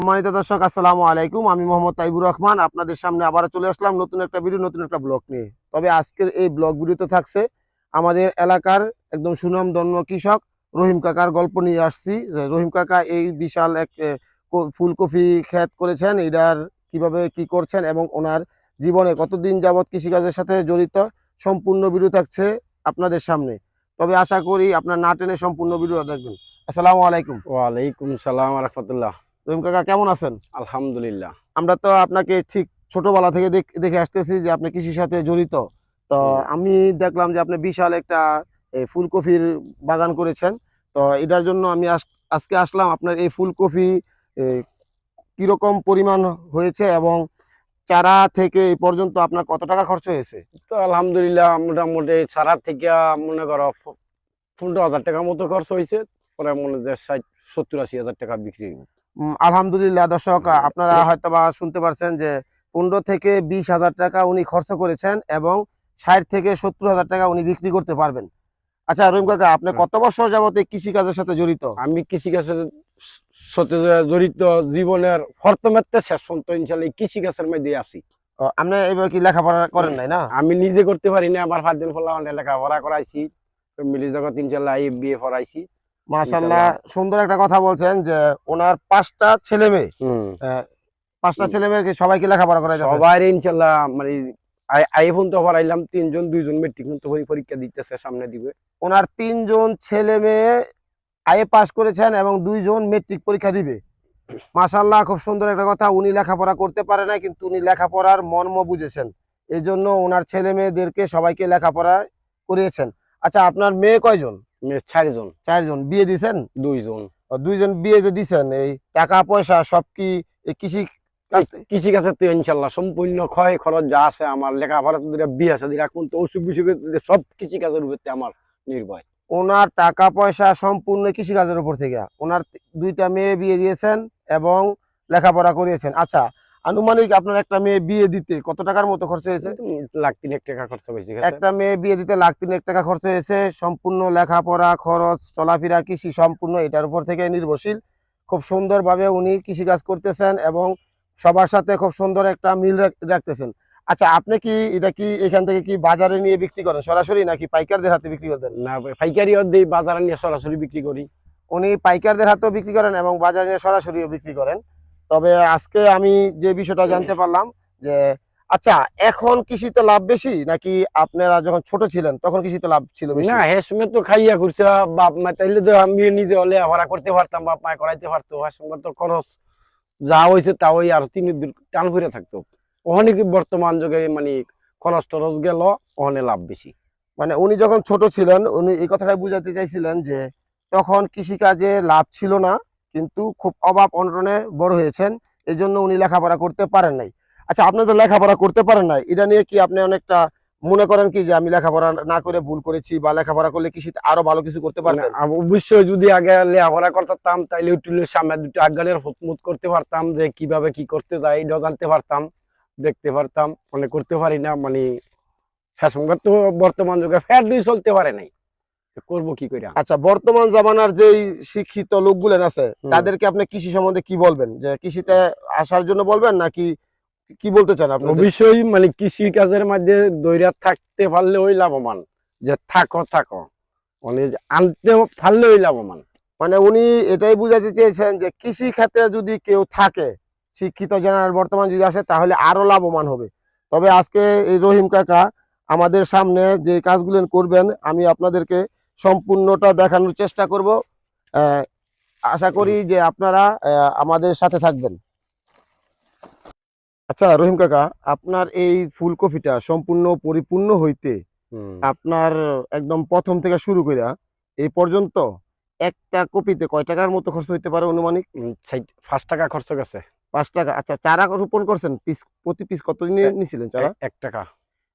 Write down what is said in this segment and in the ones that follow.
সম্মানিত দর্শক, আসসালামু আলাইকুম। আমি মোহাম্মদ তাইবুর রহমান আপনাদের সামনে আবার চলে আসলাম নতুন একটা ভিডিও, নতুন একটা ব্লগ নিয়ে। তবে আজকের এই ব্লগ ভিডিওতে থাকছে আমাদের এলাকার একদম সুনামধন্য কৃষক রহিম কাকার গল্প নিয়ে আসছি। যে রহিম কাকা এই বিশাল এক ফুলকপি ক্ষেত করেছেন, এটার কিভাবে কি করছেন এবং ওনার জীবনে কতদিন যাবৎ কৃষিকাজের সাথে জড়িত, সম্পূর্ণ ভিডিও থাকছে আপনাদের সামনে। তবে আশা করি আপনার না টেনে সম্পূর্ণ ভিডিও দেখবেন। আসসালামু আলাইকুম। ওয়ালাইকুম সালাম রাহমাতুল্লাহ। রহিম কাকা কেমন আছেন? আলহামদুলিল্লাহ। আমরা তো আপনাকে ঠিক ছোটবেলা থেকে দেখে আসতেছি যে আপনি কৃষির সাথে জড়িত। তো হুম। আমি দেখলাম যে আপনি বিশাল একটা ফুলকপির বাগান করেছেন। তো এটার জন্য আমি আজকে আসলাম আপনার এই ফুলকপি এ, কিরকম পরিমাণ হয়েছে এবং চারা থেকে এই পর্যন্ত আপনার কত টাকা খরচ হয়েছে? তো আলহামদুলিল্লাহ মোটামুটি সারা থেকে মনে করো 15,000 টাকা মতো খরচ হয়েছে। পরে মনে হয় 60-70-80 হাজার টাকা বিক্রি হইব। আলহামদুলিল্লাহ দর্শক, আপনারা হয়তোবা শুনতে পারছেন যে 15 থেকে 20 হাজার টাকা উনি খরচ করেছেন এবং 60 থেকে 70 হাজার টাকা উনি বিক্রি করতে পারবেন। আচ্ছা রহিম কাকা, আপনি কত বছর যাবত এই কৃষি কাজের সাথে জড়িত? আমি কৃষিকাজের সাথে জড়িত জীবনের প্রথমেতে শেষ পর্যন্ত ইনশাআল্লাহ এই কৃষিকাজের মধ্যে আছি। আপনি এবার কি লেখাপড়া করেন নাই না? আমি নিজে করতে পারি না, আমার 5 দিন ফলা লেখাপড়া করাইছি, মিলি জগৎ ইনশাআল্লাহ বিএ পড়াইছি মাশাআল্লাহ, ইনশাআল্লাহ। সুন্দর একটা কথা বলছেন যে ওনার 5টা ছেলে মেয়ে। হুম। 5টা ছেলে মেয়েকে সবাইকে লেখাপড়া করাইতেছেন? সবাই ইনশাল্লাহ মানে আইফোন তো পড়াইলাম, 3 জন 2 জন মেট্রিক তো পরীক্ষা দিতেছে, সামনে দিবে। ওনার 3 জন ছেলে মেয়ে আইএ পাস করেছেন এবং 2 জন মেট্রিক পরীক্ষা দিবে। মাশাআল্লাহ, খুব সুন্দর একটা কথা। উনি লেখাপড়া করতে পারে না, কিন্তু উনি লেখাপড়ার মর্ম বুঝেছেন। এই জন্য ওনার ছেলে মেয়েদেরকে সবাইকে লেখাপড়া করিয়েছেন। আচ্ছা, আপনার মেয়ে কয়জন? মেয়ে 4 জন। 4 জন। বিয়ে দিছেন? 2 জন। 2 জন বিয়ে যে দিছেন, এই টাকা পয়সা সব কি এই কৃষি কাজ? কৃষি কাজে তো ইনশাল্লাহ সম্পূর্ণ ক্ষয় খরচ যা আছে আমার লেখাপড়া তো বিয়ে আছে কোন তো অসুখ বিসুখ সব কৃষি কাজের উপর আমার নির্ভর। ওনার টাকা পয়সা সম্পূর্ণ কৃষিকাজের উপর থেকে। ওনার 2টা মেয়ে বিয়ে দিয়েছেন এবং লেখাপড়া করিয়েছেন। আচ্ছা, আনুমানিক আপনার একটা মেয়ে বিয়ে দিতে কত টাকার মতো খরচ হয়েছে? 1,03,000 টাকা খরচ হয়েছে। একটা মেয়ে বিয়ে দিতে 1,03,000 টাকা খরচ হয়েছে। সম্পূর্ণ লেখাপড়া খরচ, চলাফেরা, কৃষি সম্পূর্ণ এটার উপর থেকে নির্ভরশীল। খুব সুন্দরভাবে উনি কৃষিকাজ করতেছেন এবং সবার সাথে খুব সুন্দর একটা মিল রাখতেছেন। আচ্ছা, আপনি কি এটা কি এখান থেকে কি বাজারে নিয়ে বিক্রি করেন সরাসরি, নাকি পাইকারদের হাতে বিক্রি করেন? না, পাইকারি দিই, বাজারে নিয়ে সরাসরি বিক্রি করি। উনি পাইকারদের হাতেও বিক্রি করেন এবং বাজারে নিয়ে সরাসরিও বিক্রি করেন। তবে আজকে আমি যে বিষয়টা জানতে পারলাম যে, আচ্ছা, এখন কৃষিতে লাভ বেশি নাকি আপনারা যখন ছোট ছিলেন তখন কৃষিতে লাভ ছিল বেশি? না, হে সময় তো খাইয়া ঘুরছে বাপ মা, তাইলে তো আমি নিজে হলে লেখাপড়া করতে পারতাম, বাপ মা করাইতে পারতো। হে সময় তো খরচ যা হয়েছে তা ওই আর 3 দিন টান ফিরে থাকতো। ওখানে কি বর্তমান যুগে মানে খরচ টরচ গেল, ওখানে লাভ বেশি। মানে উনি যখন ছোট ছিলেন উনি এই কথাটা বুঝাতে চাইছিলেন যে তখন কৃষিকাজে লাভ ছিল না, কিন্তু খুব অভাব অনটনে বড় হয়েছেন, এই জন্য উনি লেখাপড়া করতে পারেন নাই। আচ্ছা, আপনি তো লেখাপড়া করতে পারেন নাই, এটা নিয়ে কি আপনি অনেকটা মনে করেন কি যে আমি লেখাপড়া না করে ভুল করেছি, বা লেখাপড়া করলে কৃষিতে আরো ভালো কিছু করতে না, পারতেন? অবশ্যই যদি আগে লেখাপড়া করতাম তাইলে একটু সামনে দুটো আজ্ঞানের হুতমুত করতে পারতাম, যে কিভাবে কি করতে যায় এটাও জানতে পারতাম, দেখতে পারতাম। মানে করতে পারি না, মানে ফ্যাশন তো বর্তমান যুগে ফ্যাট দিয়ে চলতে পারে নাই, করবো কি করে। আচ্ছা, বর্তমান জামানার যেই শিক্ষিত লোকগুলো আছে হুম। তাদেরকে আপনি কৃষি সম্বন্ধে কি বলবেন? যে কৃষিতে আসার জন্য বলবেন, নাকি কি বলতে চান আপনি? অবশ্যই মানে কৃষি কাজের মধ্যে দৈরা থাকতে পারলে ওই লাভবান, যে থাকো থাকো মানে আনতে পারলে ওই লাভবান। মানে উনি এটাই বুঝাতে চেয়েছেন যে কৃষি খাতে যদি কেউ থাকে, শিক্ষিত জেনারেল বর্তমান যদি আসে, তাহলে আরো লাভবান হবে। তবে আজকে এই রহিম কাকা আমাদের সামনে যে কাজগুলো করবেন আমি আপনাদেরকে সম্পূর্ণটা দেখানোর চেষ্টা করব। আশা করি যে আপনারা আমাদের সাথে থাকবেন। আচ্ছা রহিম কাকা, আপনার এই ফুলকপিটা সম্পূর্ণ পরিপূর্ণ হইতে আপনার একদম প্রথম থেকে শুরু কইরা এই পর্যন্ত একটা কপিতে কয় টাকার মতো খরচ হইতে পারে আনুমানিক? 5 টাকা খরচ গেছে। 5 টাকা। আচ্ছা, চারা রোপণ করছেন, প্রতি পিস কত নিছিলেন চারা? 1 টাকা।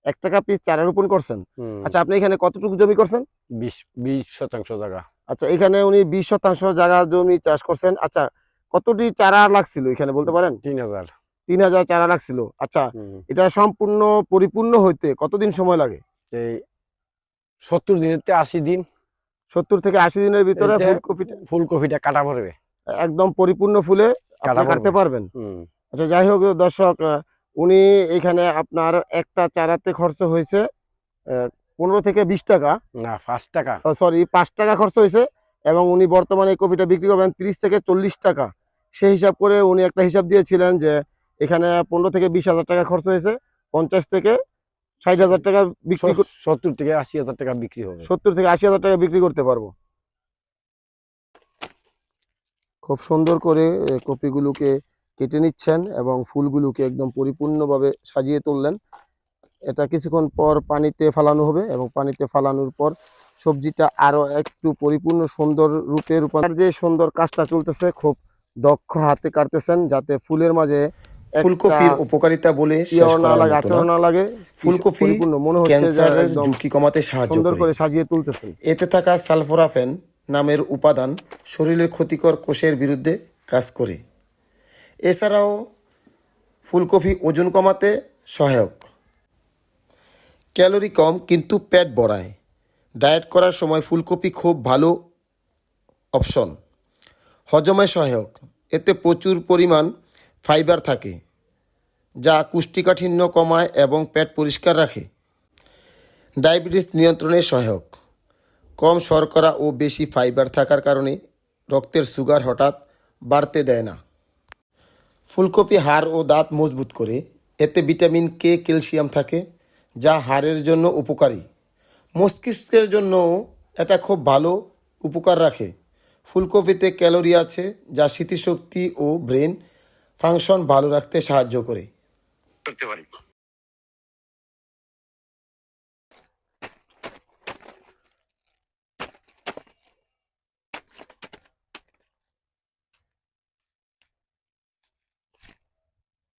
1 টাকা পিস চারা রোপণ করছেন। আচ্ছা, আপনি এখানে কতটুকু জমি করছেন? 20% জায়গা। আচ্ছা, এখানে উনি 20 শতাংশ জায়গা জমি চাষ করছেন। আচ্ছা, কতটি চারা লাগছিল এখানে বলতে পারেন? 3,000। 3000 চারা লাগছিল। আচ্ছা, এটা সম্পূর্ণ পরিপূর্ণ হইতে কতদিন সময় লাগে? এই 70 দিনের 80 দিন। 70 থেকে 80 দিনের ভিতরে এতে ফুলকপিটা ফুলকপিটা কাটা পড়বে। একদম পরিপূর্ণ ফুলে আপনি কাটতে পারবেন? হুম। আচ্ছা, যাই হোক দর্শক, উনি এখানে আপনার একটা চারাতে খরচ হয়েছে 15 থেকে 20 টাকা, না 5 টাকা। সরি 5 টাকা খরচ হয়েছে, এবং উনি বর্তমানে এই কপিটা বিক্রি করবেন 30 থেকে 40 টাকা। সেই হিসাব করে উনি একটা হিসাব দিয়েছিলেন যে এখানে 15 থেকে 20,000 টাকা খরচ হয়েছে, 50 থেকে 60,000 টাকা বিক্রি 70 থেকে 80,000 টাকা বিক্রি হবে। 70 থেকে 80,000 টাকা বিক্রি করতে পারবো। খুব সুন্দর করে কপিগুলোকে কেটে নিচ্ছেন এবং ফুলগুলোকে একদম পরিপূর্ণভাবে সাজিয়ে তুললেন। এটা কিছুক্ষণ পর পানিতে ফালানো হবে এবং পানিতে ফালানোর পর সবজিটা আরো একটু পরিপূর্ণ সুন্দর রূপে রূপান্তর। যে সুন্দর কাজটা চলতেছে, খুব দক্ষ হাতে কাটতেছেন যাতে ফুলের মাঝে ফুলকপির উপকারিতা বলে শেষ ইয়েও না করার লাগে, মতো আচরণ না। না লাগে, ফুলকপি পরিপূর্ণ মনে হচ্ছে যে ক্যান্সারের একদম ঝুঁকি কমাতে সাহায্য সুন্দর করে। করে সাজিয়ে তুলতেছেন। এতে থাকা সালফোরাফেন নামের উপাদান শরীরের ক্ষতিকর কোষের বিরুদ্ধে কাজ করে। এছাড়াও ফুলকপি ওজন কমাতে সহায়ক। ক্যালোরি কম কিন্তু পেট ভরায়। ডায়েট করার সময় ফুলকপি খুব ভালো অপশন। হজমে সহায়ক, এতে প্রচুর পরিমাণ ফাইবার থাকে যা কোষ্ঠকাঠিন্য কমায় এবং পেট পরিষ্কার রাখে। ডায়াবেটিস নিয়ন্ত্রণে সহায়ক। কম শর্করা ও বেশি ফাইবার থাকার কারণে রক্তের সুগার হঠাৎ বাড়তে দেয় না। ফুলকপি হাড় ও দাঁত মজবুত করে। এতে ভিটামিন কে, ক্যালসিয়াম থাকে যা হাড়ের জন্য উপকারী। মস্তিষ্কের জন্যও এটা খুব ভালো উপকার রাখে। ফুলকপিতে ক্যালোরি আছে যা স্মৃতিশক্তি ও ব্রেন ফাংশন ভালো রাখতে সাহায্য করে।